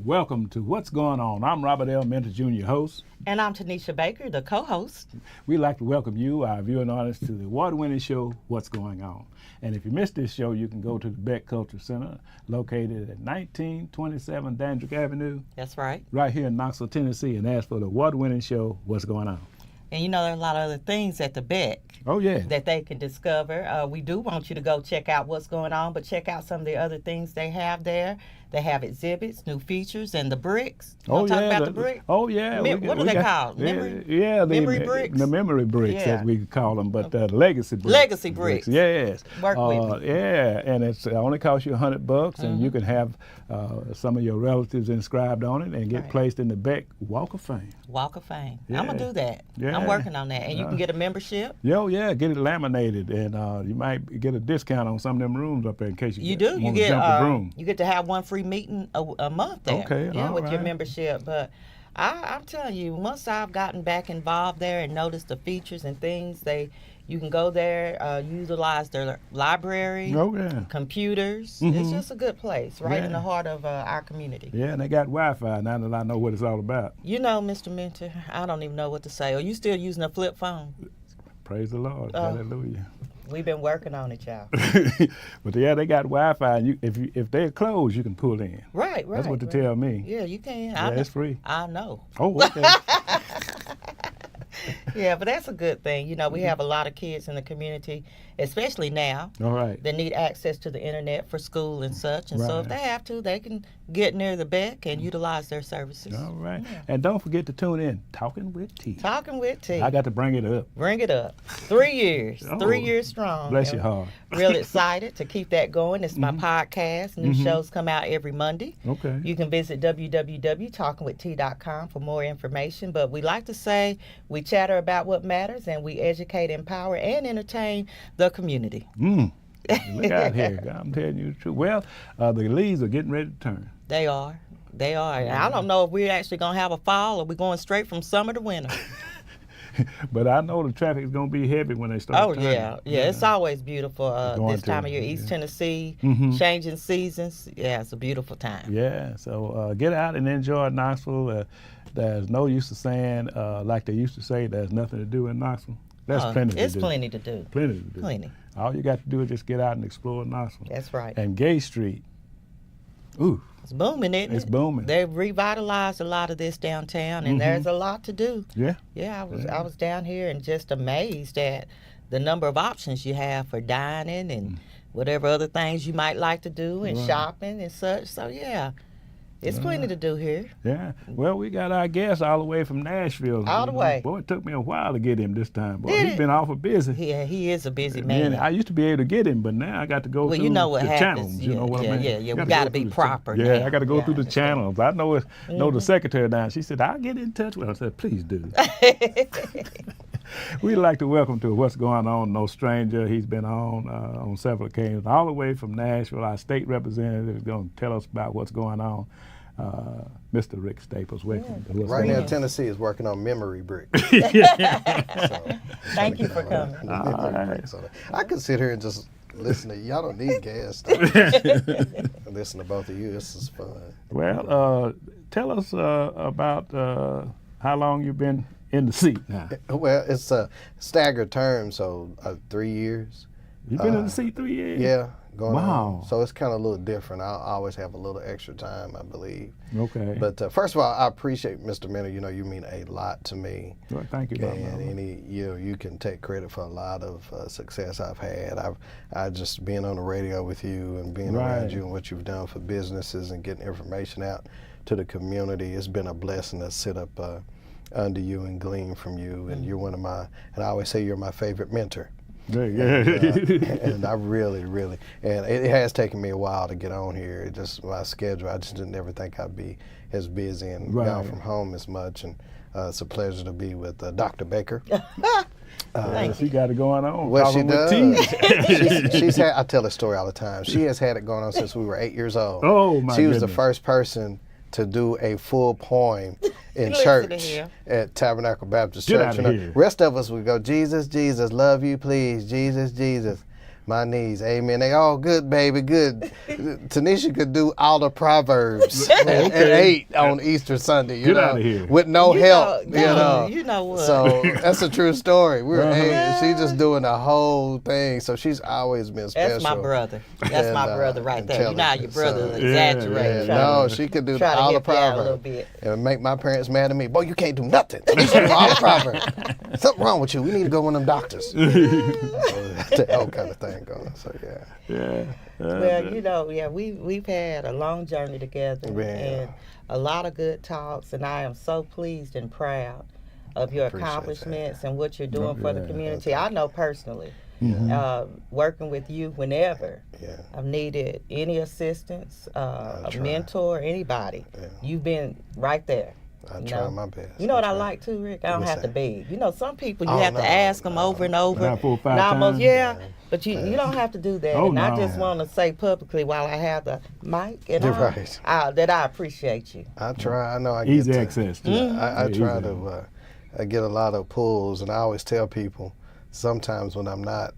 Welcome to What's Going On. I'm Robert L. Mentor Jr., host. And I'm Tanisha Baker, the co-host. We'd like to welcome you, our viewing audience, to the award-winning show, What's Going On. And if you missed this show, you can go to the Beck Culture Center, located at 1927 Dandrick Avenue. That's right. Right here in Knoxville, Tennessee, and ask for the award-winning show, What's Going On. And you know, there are a lot of other things at the Beck that they can discover. We do want you to go check out what's going on, but check out some of the other things they have there. They have exhibits, new features, and the bricks. Talk about the bricks? Oh, yeah. What are they called? Memory bricks? The memory bricks, as we call them, but legacy bricks. Legacy bricks. Yes. Work with me. Yeah, and it only costs you $100, and you can have some of your relatives inscribed on it and get placed in the Beck Walk of Fame. Walk of Fame. Yeah. I'm going to do that. Yeah. I'm working on that. And you can get a membership. Yeah, get it laminated, and you might get a discount on some of them rooms up there in case you do. want to jump the broom. You get to have one free meeting a month there. Okay, with your membership. But I'm telling you, once I've gotten back involved there and noticed the features and things, you can go there, utilize their library, computers. It's just a good place, right in the heart of our community. Yeah, and they got Wi-Fi now that I know what it's all about. You know, Mr. Mentor, I don't even know what to say. Are you still using a flip phone? Praise the Lord. Hallelujah. We've been working on it, y'all. But yeah, they got Wi-Fi, and if they're closed, you can pull in. Right. That's what they tell me. Yeah, you can. Yeah, it's free. I know. Oh, okay. Yeah, but that's a good thing. You know, we have a lot of kids in the community, especially now, that need access to the internet for school and such. And so if they have to, they can get near the Beck and utilize their services. All right. Yeah. And don't forget to tune in, Talking with T. Talking with T. I got to bring it up. Bring it up. 3 years. 3 years strong. Bless your heart. Real excited to keep that going. It's my podcast. New shows come out every Monday. Okay. You can visit www.talkingwitht.com for more information. But we like to say we chatter about what matters, and we educate, empower, and entertain the community. Look out here. I'm telling you the truth. Well, the leaves are getting ready to turn. They are. They are. And I don't know if we're actually going to have a fall or we're going straight from summer to winter. But I know the traffic is going to be heavy when they start turning. Yeah. It's always beautiful this time of year. East Tennessee, changing seasons. Yeah, it's a beautiful time. Yeah, so get out and enjoy Knoxville. There's no use of saying, like they used to say, there's nothing to do in Knoxville. There's plenty to do. It's plenty to do. Plenty to do. Plenty. All you got to do is just get out and explore Knoxville. That's right. And Gay Street, ooh. It's booming, isn't it? It's booming. They've revitalized a lot of this downtown, and there's a lot to do. Yeah. Yeah, I was down here and just amazed at the number of options you have for dining and whatever other things you might like to do and shopping and such. So, yeah. It's plenty to do here. Yeah. Well, we got our guest all the way from Nashville. All the way. Boy, it took me a while to get him this time. Boy, he's been awful busy. Yeah, he is a busy man. I used to be able to get him, but now I got to go through the channels. You know what I mean? Yeah, we got to be proper. Yeah, I got to go through the channels. I know the secretary down. She said, I'll get in touch with her. I said, please do. We'd like to welcome to What's Going On, no stranger. He's been on several occasions, all the way from Nashville. Our state representative is going to tell us about what's going on. Mr. Rick Staples, welcome. Right now, Tennessee is working on memory bricks. Thank you for coming. I could sit here and just listen to you. Y'all don't need gas. Listen to both of you. This is fun. Well, tell us about how long you've been in the seat now. Well, it's a staggered term, so 3 years. You've been in the seat 3 years? Yeah. On. So it's kind of a little different. I always have a little extra time, I believe. Okay. But first of all, I appreciate Mr. Mentor. You know, you mean a lot to me. Well, thank you, and you can take credit for a lot of success I've had. I just being on the radio with you and being around you and what you've done for businesses and getting information out to the community. It's been a blessing to sit up under you and glean from you. And you're one of and I always say you're my favorite mentor. And I really, and it has taken me a while to get on here. It just my schedule, I just didn't ever think I'd be as busy and gone from home as much. And it's a pleasure to be with Dr. Baker. She got it going on. Well, she does. She's had. I tell this story all the time. She has had it going on since we were 8 years old. Oh my! She was the first person to do a full poem in church at Tabernacle Baptist Church. Get out of here. Rest of us would go, Jesus, Jesus, love you, please, Jesus, Jesus. My knees, amen. They all good, baby, good. Tanisha could do all the Proverbs at 8 on Easter Sunday, Get out of here. with no help, You know what? So that's a true story. She's just doing the whole thing, so she's always been special. That's my brother. That's my brother right there. You know how your brother exaggerates. No, she could do all the Proverbs. And make my parents mad at me. Boy, you can't do nothing. You should do all the Proverbs. Something wrong with you. We need to go to one of them doctors. The whole kind of thing going. So well, we've had a long journey together and a lot of good talks, and I am so pleased and proud of your accomplishments and what you're doing for the community. I know personally, working with you whenever I've needed any assistance, a mentor, anybody, you've been right there. I try my best. You know what I like too, Rick? I don't have to beg. Some people you have to ask them over and over. About 4 or 5 times. But you don't have to do that. I just want to say publicly while I have the mic and that I appreciate you. I try. I know I easy get access. I try to. I get a lot of pulls, and I always tell people sometimes when I'm not,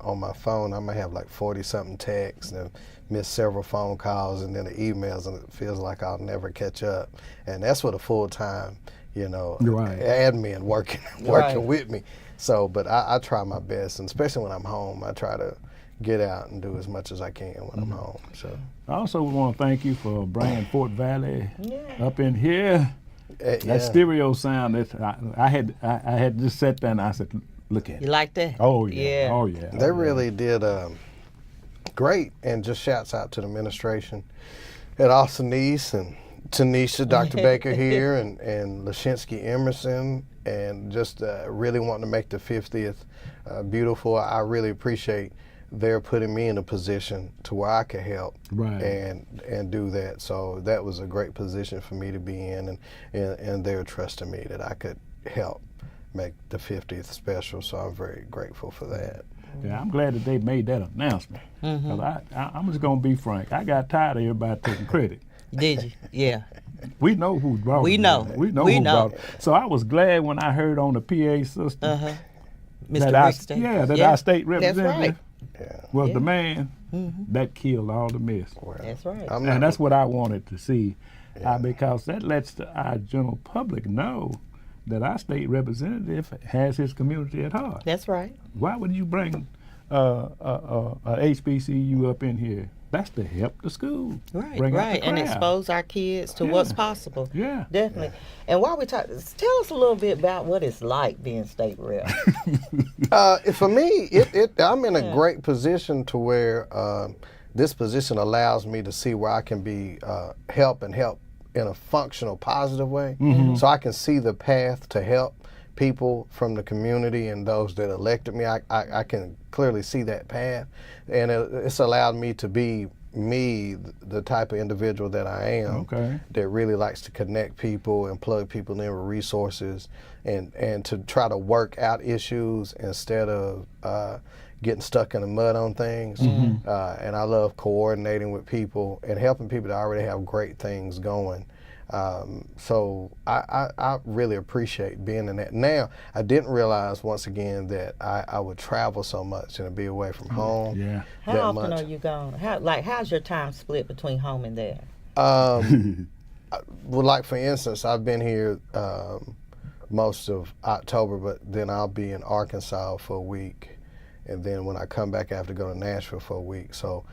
on my phone, I might have like 40-something texts and miss several phone calls and then the emails, and it feels like I'll never catch up. And that's what a full-time, admin working with me. So, but I try my best, and especially when I'm home, I try to get out and do as much as I can when I'm home. So, I also want to thank you for bringing Fort Valley up in here. That stereo sound, I had just sat there and I said, look at it. You like that? Oh yeah. Oh yeah. They really did great, and just shouts out to the administration at Austin East and Tanisha, Dr. Baker here, and Lashinsky Emerson, and just really wanting to make the 50th beautiful. I really appreciate their putting me in a position to where I could help and do that. So that was a great position for me to be in, and they're trusting me that I could help make the 50th special. So I'm very grateful for that. Yeah, I'm glad that they made that announcement. Because I'm just going to be frank. I got tired of everybody taking credit. Did you? Yeah. We know who brought it. We know who brought it. So I was glad when I heard on the PA system Mr. Rick Staples. that our state representative That's right. was the man that killed all the mess. That's right. And that's what I wanted to see, because that lets our general public know that our state representative has his community at heart. That's right. Why would you bring a HBCU up in here? That's to help the school. Right, and expose our kids to what's possible. Yeah. Definitely. And while we talk, tell us a little bit about what it's like being state rep. For me, I'm in a great position to where this position allows me to see where I can be help in a functional, positive way. So I can see the path to help people from the community and those that elected me. I can clearly see that path, and it's allowed me to be me, the type of individual that I am, that really likes to connect people and plug people in with resources, and to try to work out issues instead of getting stuck in the mud on things. And I love coordinating with people and helping people that already have great things going. So I really appreciate being in that. Now, I didn't realize, once again, that I would travel so much and be away from home. Yeah. How often are you gone? How's your time split between home and there? Well, like for instance, I've been here most of October, but then I'll be in Arkansas for a week. And then when I come back, I have to go to Nashville for a week. So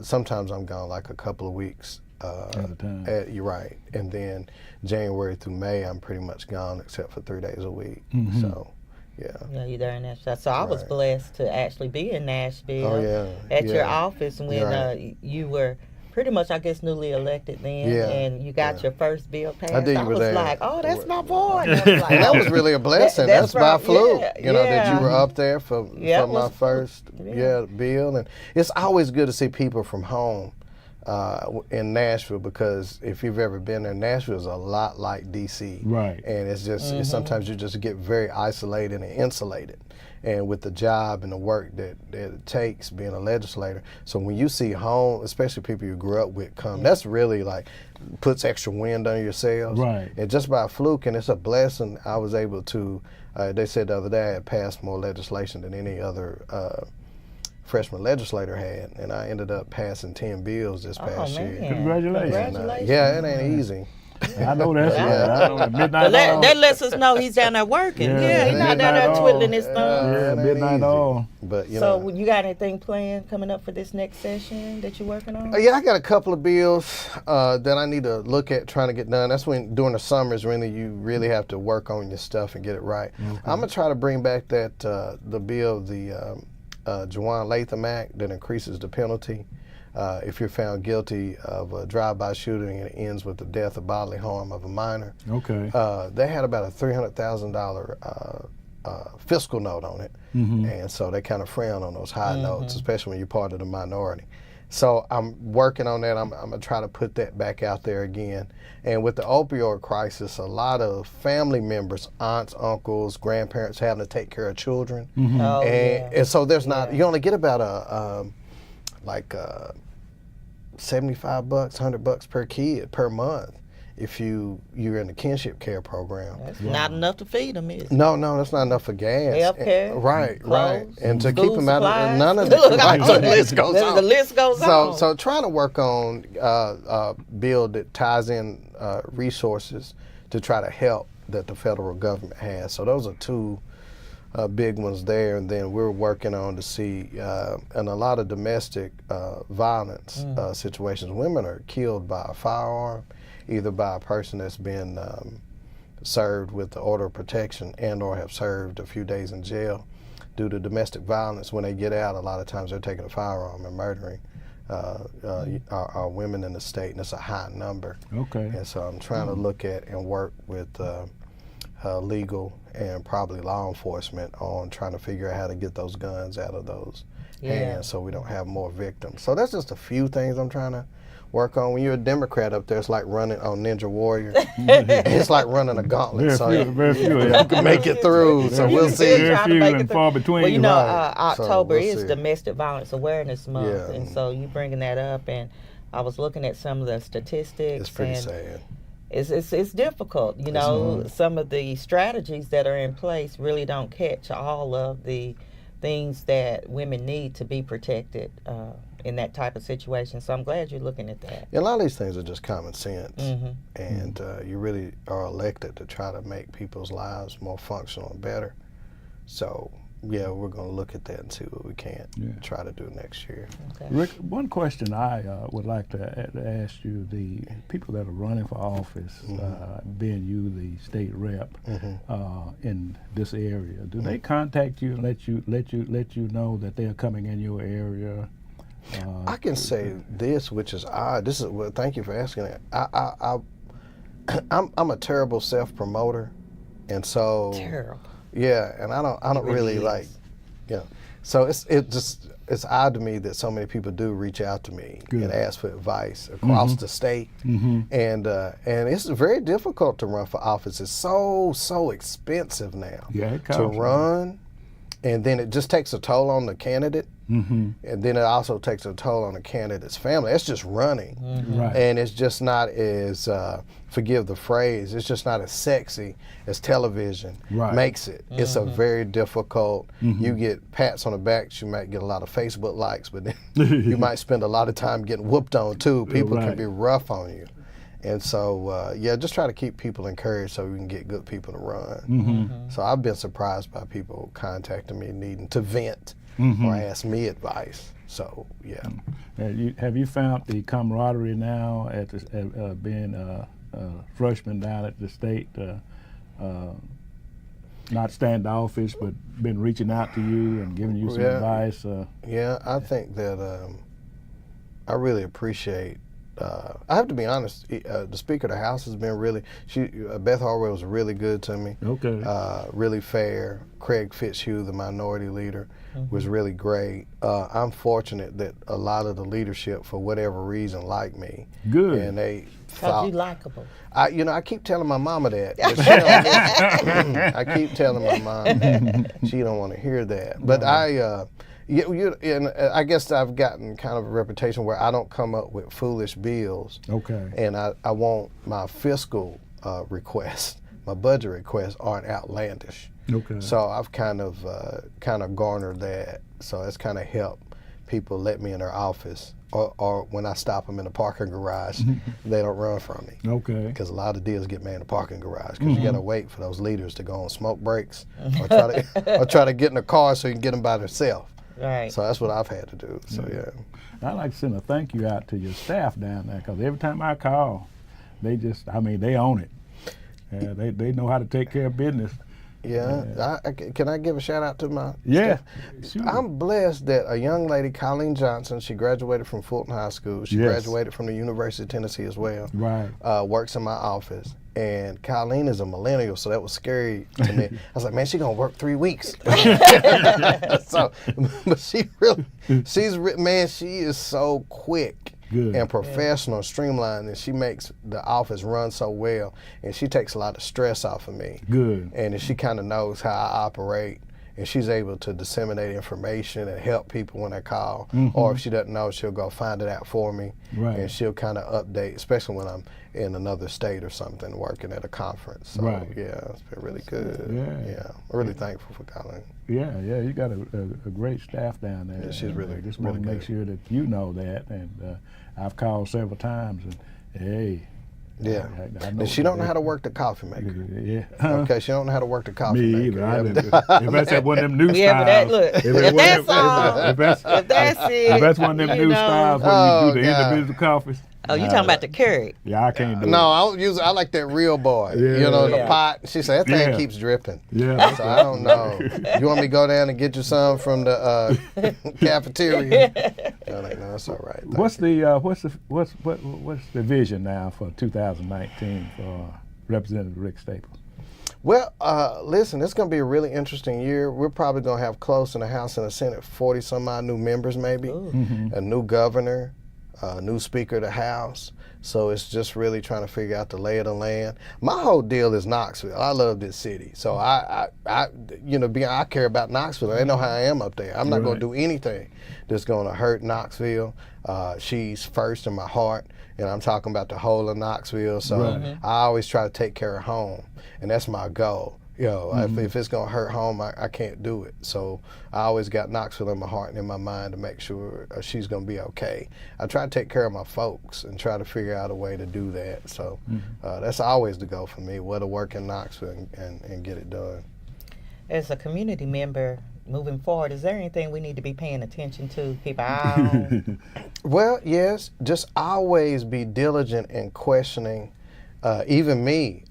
sometimes I'm gone like a couple of weeks. At a time. You're right. And then January through May, I'm pretty much gone except for 3 days a week. So, yeah, you're there in Nashville. So I was blessed to actually be in Nashville at your office when you were pretty much, I guess, newly elected then, and you got your first bill passed. I was like, oh, that's my boy. And that was really a blessing. That's by fluke, that you were up there for my first bill. And it's always good to see people from home in Nashville, because if you've ever been there, Nashville is a lot like DC. Right. And it's just sometimes you just get very isolated and insulated. And with the job and the work that it takes being a legislator. So when you see home, especially people you grew up with come, that's really like puts extra wind under your sails. Right. And just by fluke, and it's a blessing, I was able to, they said the other day I had passed more legislation than any other freshman legislator had, and I ended up passing 10 bills this past year. Congratulations. And, yeah, it ain't easy. I know that's right. I know that midnight oil. That lets us know he's down there working. Yeah, he's not down there twiddling his thumbs. Yeah, midnight oil. But so you got anything planned coming up for this next session that you're working on? Yeah, I got a couple of bills that I need to look at trying to get done. That's when during the summers really you really have to work on your stuff and get it right. Okay. I'm gonna try to bring back that the bill, the Juwan Latham Act that increases the penalty if you're found guilty of a drive-by shooting and it ends with the death or bodily harm of a minor. Okay. They had about a $300,000 fiscal note on it, and so they kind of frown on those high notes, especially when you're part of the minority. So I'm working on that. I'm gonna try to put that back out there again. And with the opioid crisis, a lot of family members, aunts, uncles, grandparents having to take care of children, and so there's not. You only get about $75, $100 per kid per month if you're in the kinship care program. That's not enough to feed them, is it? No, that's not enough for gas. Healthcare, right. And to school keep them out supplies. of none of the list goes on. The list goes on. So trying to work on a bill that ties in resources to try to help that the federal government has. So those are two big ones there, and then we're working on to see in a lot of domestic violence situations, women are killed by a firearm, either by a person that's been served with the order of protection and or have served a few days in jail. Due to domestic violence, when they get out, a lot of times they're taking a firearm and murdering our women in the state, and it's a high number. Okay. And so I'm trying to look at and work with legal and probably law enforcement on trying to figure out how to get those guns out of those hands so we don't have more victims. So that's just a few things I'm trying to work on. When you're a Democrat up there, it's like running on Ninja Warrior. It's like running a gauntlet. Very few. You can make it through. So we'll see. Very few and far between. Well, you know, Right. October So we'll is see. Domestic Violence Awareness Month, Yeah. and so you bringing that up, and I was looking at some of the statistics. It's pretty and sad. It's difficult, you know. Some of the strategies that are in place really don't catch all of the things that women need to be protected in that type of situation. So I'm glad you're looking at that. Yeah, a lot of these things are just common sense, and you really are elected to try to make people's lives more functional and better. So, yeah, we're going to look at that and see what we can try to do next year. Okay. Rick, one question I would like to ask you: the people that are running for office, being you the state rep in this area, do they contact you and let you know that they're coming in your area? I can say this, which is odd. This is well, thank you for asking that. I'm a terrible self-promoter, and so Terrible. yeah, and I don't really like, So it's odd to me that so many people do reach out to me and ask for advice across the state, and it's very difficult to run for office. It's so expensive now to run, and then it just takes a toll on the candidate. And then it also takes a toll on the candidate's family. It's just running, and it's just not as forgive the phrase. It's just not as sexy as television makes it. It's a very difficult. You get pats on the back. You might get a lot of Facebook likes, but then you might spend a lot of time getting whooped on too. People can be rough on you, and so just try to keep people encouraged so we can get good people to run. So I've been surprised by people contacting me needing to vent. Or ask me advice. So Have you found the camaraderie now at being a freshman down at the state, not standoffish, but been reaching out to you and giving you some advice? Yeah, I think that I really appreciate. I have to be honest. The Speaker of the House has been really. Beth Harwell was really good to me. Okay. Really fair. Craig Fitzhugh, the minority leader, was really great. I'm fortunate that a lot of the leadership, for whatever reason, like me. Good. And they. Because you likable. I keep telling my mama that. But she don't I keep telling my mom that. She don't want to hear that. But and I guess I've gotten kind of a reputation where I don't come up with foolish bills. Okay. And I want my fiscal requests, my budget requests aren't outlandish. Okay. So I've kind of garnered that. So it's kind of helped people let me in their office, or when I stop them in the parking garage, they don't run from me. Okay. Because a lot of deals get made in the parking garage because you got to wait for those leaders to go on smoke breaks or try to get in the car so you can get them by themselves. Right. So that's what I've had to do. So yeah. I like to send a thank you out to your staff down there, because every time I call, they just, I mean, they own it. They know how to take care of business. Yeah, can I give a shout out to my Yeah, staff? sure. I'm blessed that a young lady, Colleen Johnson, she graduated from Fulton High School. She graduated from the University of Tennessee as well. Right. Works in my office. And Colleen is a millennial, so that was scary to me. I was like, man, she's gonna work 3 weeks. So, but she is so quick. Good. And professional, streamlined, and she makes the office run so well, and she takes a lot of stress off of me. Good. And she kind of knows how I operate, and she's able to disseminate information and help people when they call. Or if she doesn't know, she'll go find it out for me, and she'll kind of update, especially when I'm in another state or something, working at a conference. So yeah, it's been really good. Yeah, I'm really thankful for Colleen. Yeah, you got a great staff down there. Yeah, she's really just really want to make sure that you know that, and I've called several times, and hey. Yeah, I know and she don't know how to work the coffee maker. Yeah. Okay, she don't know how to work the coffee Me maker. either. If that's at one of them new styles. Yeah, but that, look, if that's one of them new styles where you do the individual coffees. Oh, you talking about the Keurig? Yeah, I can't do it. No, I like that real boy. The pot. She said, that thing keeps dripping. Yeah. So I don't know. You want me to go down and get you some from the cafeteria? I'm like, no, it's all right. What's the vision now for 2019 for Representative Rick Staples? Well, listen, it's going to be a really interesting year. We're probably going to have close in the House and the Senate 40 some odd new members maybe, a new governor, new Speaker of the House. So it's just really trying to figure out the lay of the land. My whole deal is Knoxville. I love this city. So I care about Knoxville. They know how I am up there. I'm not going to do anything that's going to hurt Knoxville. She's first in my heart, and I'm talking about the whole of Knoxville. So I always try to take care of home, and that's my goal. If it's gonna hurt home, I can't do it. So I always got Knoxville in my heart and in my mind to make sure she's gonna be okay. I try to take care of my folks and try to figure out a way to do that. So that's always the goal for me, to work in Knoxville and get it done. As a community member, moving forward, is there anything we need to be paying attention to, keep an eye on? Well, yes, just always be diligent in questioning. Even me,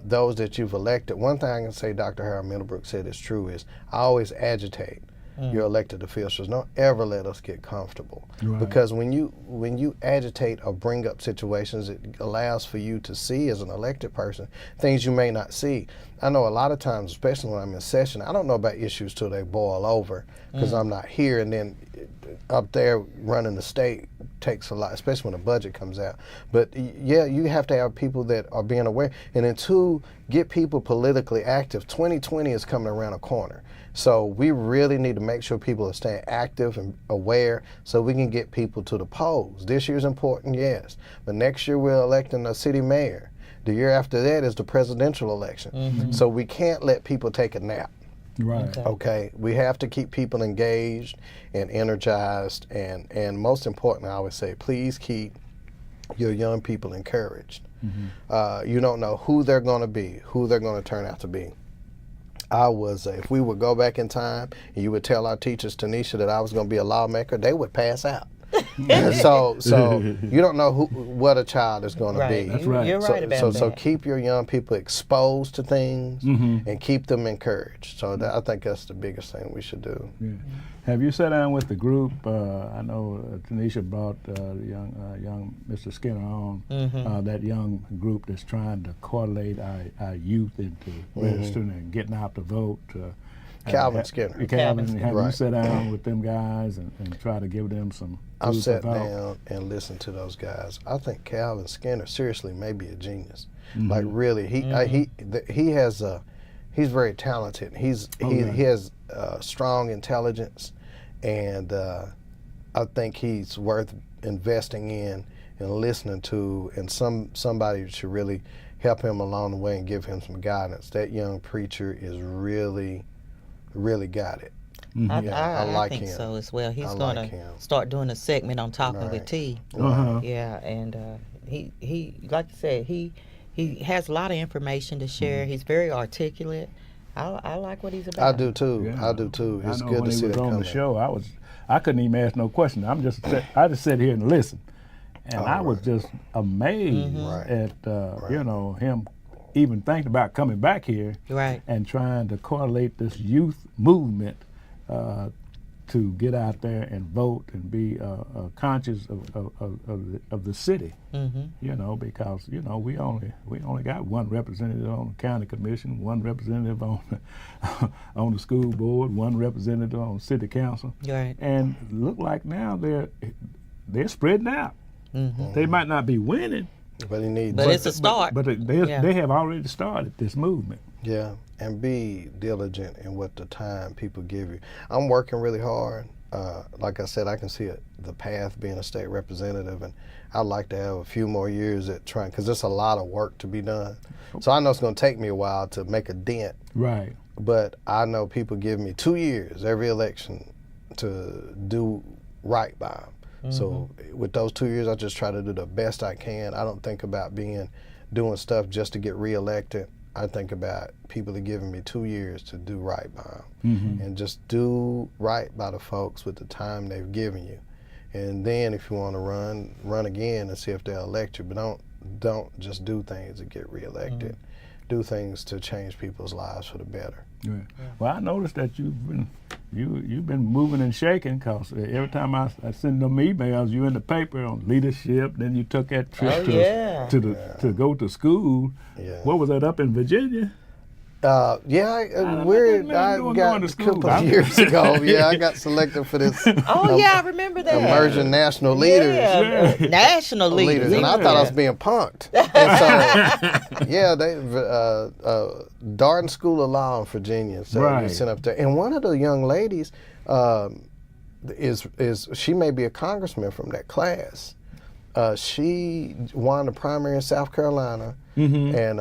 those that you've elected. One thing I can say Dr. Harold Middlebrook said is true is I always agitate your elected officials. Don't ever let us get comfortable. Because when you agitate or bring up situations, it allows for you to see as an elected person things you may not see. I know a lot of times, especially when I'm in session, I don't know about issues till they boil over because I'm not here, and then up there running the state takes a lot, especially when the budget comes out. But yeah, you have to have people that are being aware. And then two, get people politically active. 2020 is coming around a corner. So we really need to make sure people are staying active and aware so we can get people to the polls. This year's important, yes. But next year we're electing a city mayor. The year after that is the presidential election. So we can't let people take a nap. Right. Okay. We have to keep people engaged and energized, and most importantly, I would say, please keep your young people encouraged. You don't know who they're going to be, who they're going to turn out to be. If we would go back in time and you would tell our teachers, Tanisha, that I was going to be a lawmaker, they would pass out. so you don't know what a child is going to be. That's right. You're right about that. So keep your young people exposed to things and keep them encouraged. So I think that's the biggest thing we should do. Yeah. Have you sat down with the group? I know Tanisha brought young Mr. Skinner on, that young group that's trying to correlate our youth into registering and getting out to vote. Calvin Skinner. Calvin, have you sat down with them guys and try to give them some I've sat down and listened to those guys. I think Calvin Skinner seriously may be a genius. Like really, he's very talented. He has strong intelligence, and I think he's worth investing in and listening to, and somebody should really help him along the way and give him some guidance. That young preacher is really got it. I think him. so as well. He's like going to him. start doing a segment on Talking with T. Yeah, and he like you said, he has a lot of information to share. He's very articulate. I like what he's about. I do too. Yeah. I do too. It's I know good when to he see was that on coming. the show, I couldn't even ask no question. I just sit here and listen, and I was just amazed at him even thinking about coming back here and trying to correlate this youth movement to get out there and vote and be conscious of the city. Because we only got one representative on the county commission, one representative on the school board, one representative on city council, and look like now they're spreading out. They might not be winning, but it's a start. But they have already started this movement. Yeah, and be diligent in what the time people give you. I'm working really hard. Like I said, I can see the path being a state representative, and I'd like to have a few more years at trying, because there's a lot of work to be done. So I know it's going to take me a while to make a dent. Right. But I know people give me 2 years every election to do right by them. So with those 2 years, I just try to do the best I can. I don't think about doing stuff just to get reelected. I think about people that are giving me 2 years to do right by them, and just do right by the folks with the time they've given you. And then if you want to run again and see if they'll elect you. But don't just do things to get reelected. Do things to change people's lives for the better. Yeah. Well, I noticed that you've been moving and shaking, because every time I send them emails, you in the paper on leadership. Then you took that trip to go to school. Yeah. What was that, up in Virginia? I got a couple of years ago. Yeah, I got selected for this. I remember that. Emerging national leaders. Yeah, national leaders. And I thought I was being punked. And so, they Darden School of Law in Virginia. So we sent up there, and one of the young ladies she may be a congressman from that class. She won the primary in South Carolina, and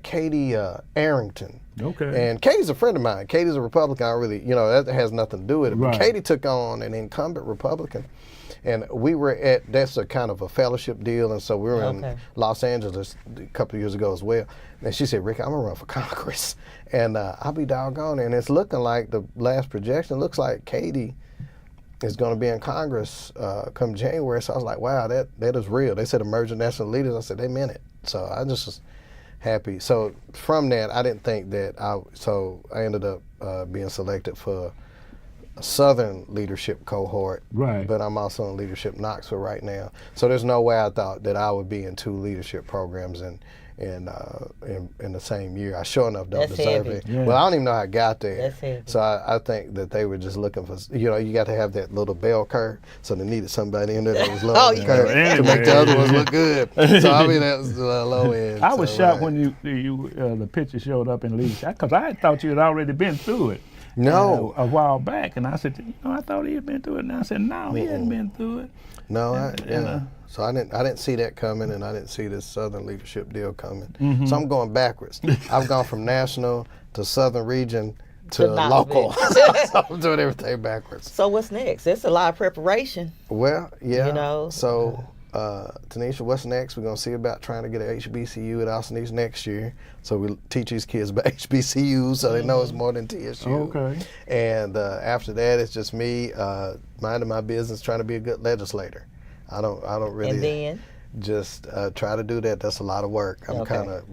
Katie Arrington. Okay. And Katie's a friend of mine. Katie's a Republican. I really, that has nothing to do with it. But Katie took on an incumbent Republican, and we were that's a kind of a fellowship deal, and so we were in Los Angeles a couple of years ago as well. And she said, "Rick, I'm gonna run for Congress," and I'll be doggone. And it's looking like the last projection looks like Katie is going to be in Congress come January. So I was like, wow, that is real. They said emerging national leaders. I said, they meant it. So I just was happy. So from that, I didn't think that I ended up being selected for a Southern leadership cohort. Right. But I'm also in leadership Knoxville right now. So there's no way I thought that I would be in 2 leadership programs in the same year. I sure enough don't deserve it. Yeah. Well, I don't even know how I got there. That's heavy. So I think that they were just looking for, you got to have that little bell curve. So they needed somebody in there that was low in the curve to make the other ones look good. So I mean, that was low end. I was shocked when the picture showed up in leadership, because I thought you had already been through it. No. A while back, and I said, I thought he had been through it. And I said, no, he hadn't been through it. No, so I didn't see that coming, and I didn't see this Southern leadership deal coming. So I'm going backwards. I've gone from national to Southern region to local. So I'm doing everything backwards. So what's next? It's a lot of preparation. Well, yeah. So Tanisha, what's next? We're gonna see about trying to get an HBCU at Austin East next year. So we teach these kids about HBCUs so they know it's more than TSU. Okay. And after that, it's just me minding my business, trying to be a good legislator. I don't really. And then just try to do that. That's a lot of work. I'm kind of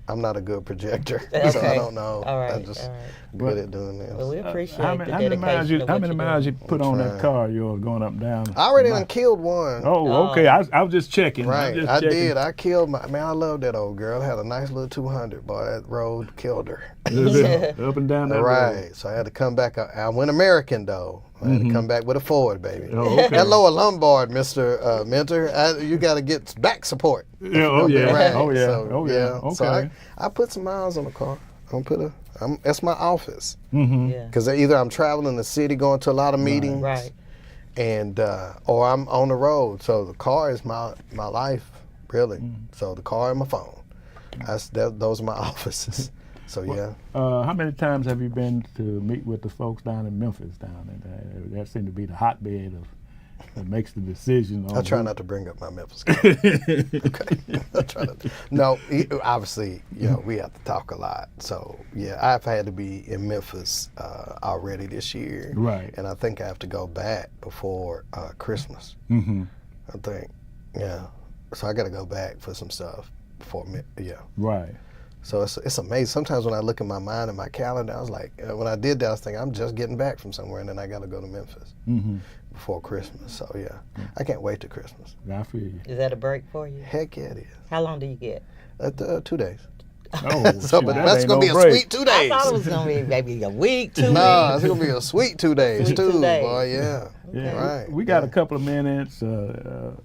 I'm not a good projector, so I don't know. All right. I'm just good at doing this. Well, we appreciate how the many dedication. How many miles you put on that car of yours going up and down? I already done killed one. Oh, okay. I was just checking. Right, I did. I killed I love that old girl. I had a nice little 200, boy. That road killed her. Up and down that road. Right. So I had to come back. I went American though. I had to come back with a Ford, baby. Oh, okay. That lower lumbar, Mr. Mentor, you got to get back support. Yeah, Right. Okay. So I put some miles on the car. That's my office. Mm-hmm. Because either I'm traveling the city, going to a lot of meetings, right, and or I'm on the road. So the car is my life, really. So the car and my phone. Those are my offices. So yeah. How many times have you been to meet with the folks down in Memphis? That seemed to be the hotbed that makes the decision. I try not to bring up my Memphis guy. Okay. I try not to. No, obviously, we have to talk a lot. So yeah, I've had to be in Memphis already this year. Right. And I think I have to go back before Christmas. Mm-hmm. I think, yeah. So I got to go back for some stuff before, Right. So it's amazing. Sometimes when I look at my mind and my calendar, I was like, when I did that, I was thinking, I'm just getting back from somewhere, and then I got to go to Memphis before Christmas. So yeah, I can't wait to Christmas. I feel you. Is that a break for you? Heck yeah, it is. How long do you get? 2 days. Oh, So, but that's going to be a sweet 2 days. I thought it was going to be maybe a week, 2 weeks. No, it's going to be a sweet 2 days Sweet too, 2 days. boy. Yeah. Yeah, Right. we got a couple of minutes,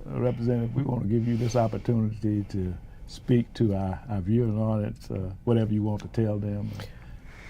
Representative. We want to give you this opportunity to speak to our viewing audience, whatever you want to tell them.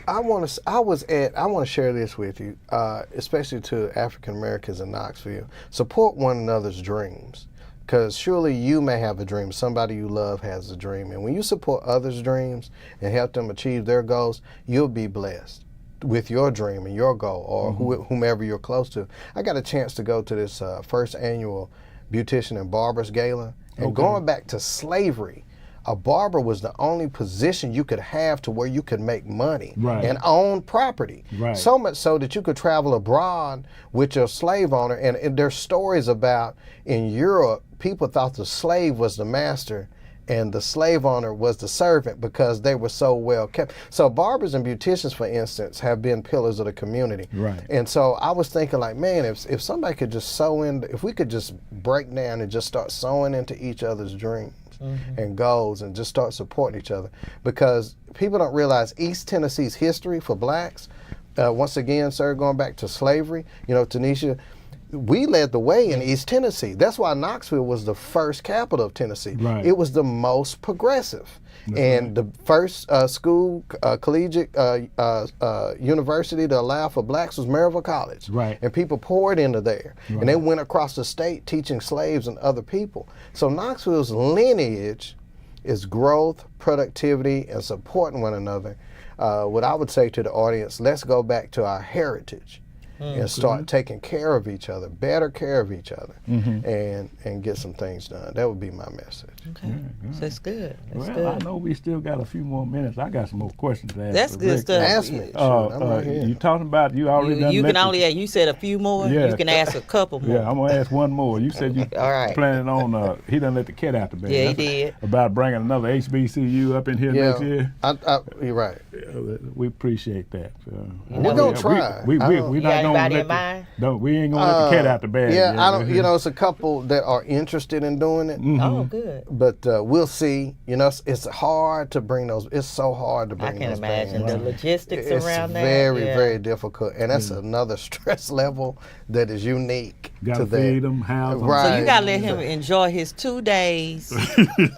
I want to share this with you, especially to African Americans in Knoxville. Support one another's dreams, because surely you may have a dream. Somebody you love has a dream, and when you support others' dreams and help them achieve their goals, you'll be blessed with your dream and your goal, or whomever you're close to. I got a chance to go to this first annual Beautician and Barbers Gala, and going back to slavery, a barber was the only position you could have to where you could make money and own property. Right. So much so that you could travel abroad with your slave owner. And there's stories about in Europe, people thought the slave was the master and the slave owner was the servant because they were so well kept. So barbers and beauticians, for instance, have been pillars of the community. Right. And so I was thinking, like, man, if somebody could just sew in, if we could just break down and just start sewing into each other's dreams and goals and just start supporting each other. Because people don't realize East Tennessee's history for blacks, once again, sir, going back to slavery, Tanisha, we led the way in East Tennessee. That's why Knoxville was the first capital of Tennessee. Right. It was the most progressive. And the first school, collegiate university to allow for blacks was Maryville College. Right. And people poured into there. Right. And they went across the state teaching slaves and other people. So Knoxville's lineage is growth, productivity, and supporting one another. What I would say to the audience, let's go back to our heritage. And start taking care of each other, better care of each other, and get some things done. That would be my message. Okay, so that's good. That's well, good. I know we still got a few more minutes. I got some more questions to ask. That's good stuff. Ask me. I'm right here. You talking about you already done you can mentioned- only you said a few more. Yeah. You can ask a couple more. Yeah, I'm gonna ask one more. You said you All right. planning on he done let the cat out the bag. Yeah, he That's did. About bringing another HBCU up in here next year. You're right. We appreciate that. We're gonna try. We not got gonna anybody let in mind? we ain't gonna let the cat out the bag. Yeah, I don't. It's a couple that are interested in doing it. Oh, good. But we'll see. It's hard to bring those. It's so hard to I bring can those imagine bands. the logistics It's around that. very, Yeah. very difficult, and that's another stress level that is unique Gotta to that. feed them, house them. Right. So you gotta let him enjoy his 2 days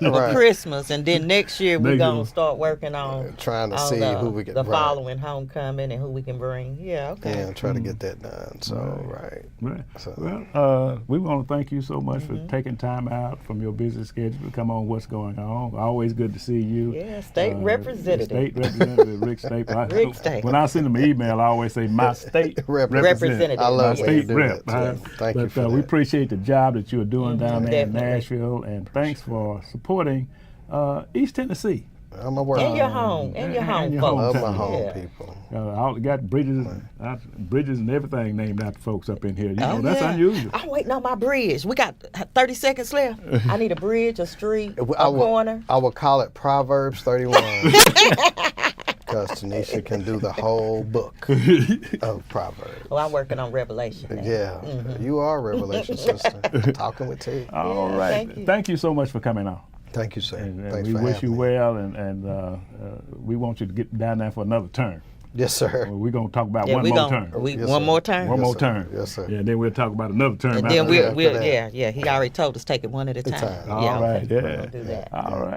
for Right. Christmas, and then next year we're Next gonna year. start working on Trying to on see the, who we can the right. following homecoming and who we can bring. Yeah, okay. Yeah, try to get that done. So right. Right. So- Well, we want to thank you so much for taking time out from your busy schedule to come on What's Going On. Always good to see you. Yeah, state representative. State representative Rick Staples. Rick Staples. When I send him an email, I always say my state Representative. I love my when you state do rep. that, too. Thank you for We that. appreciate the job that you're doing down there in Definitely. Nashville, and thanks for supporting East Tennessee. I'm a work. And your home, and your home your folks. Love my hometown. home Yeah. people. I got bridges and everything named after folks up in here. You know, Oh, that's yeah. unusual. I'm waiting on my bridge. We got 30 seconds left. I need a bridge, a street, a corner. I would call it Proverbs 31. Because Tanisha can do the whole book of Proverbs. Well, I'm working on Revelation now. Yeah, you are a Revelation sister. Talking with T. All Yeah, right. thank you. So much for coming on. Thank you, sir. And Thanks we for wish having you me. well, and we want you to get down there for another turn. Yes, sir. We're going to talk about Yeah, one we more gon' turn. we Yes, one sir. more turn. One Yes, more sir. turn. Yes, sir. Yeah, then we'll talk about another turn. And after then that. we'll that. yeah. He already told us take it one at a time. time. All Yeah, right, okay. yeah. We'll do that. All right.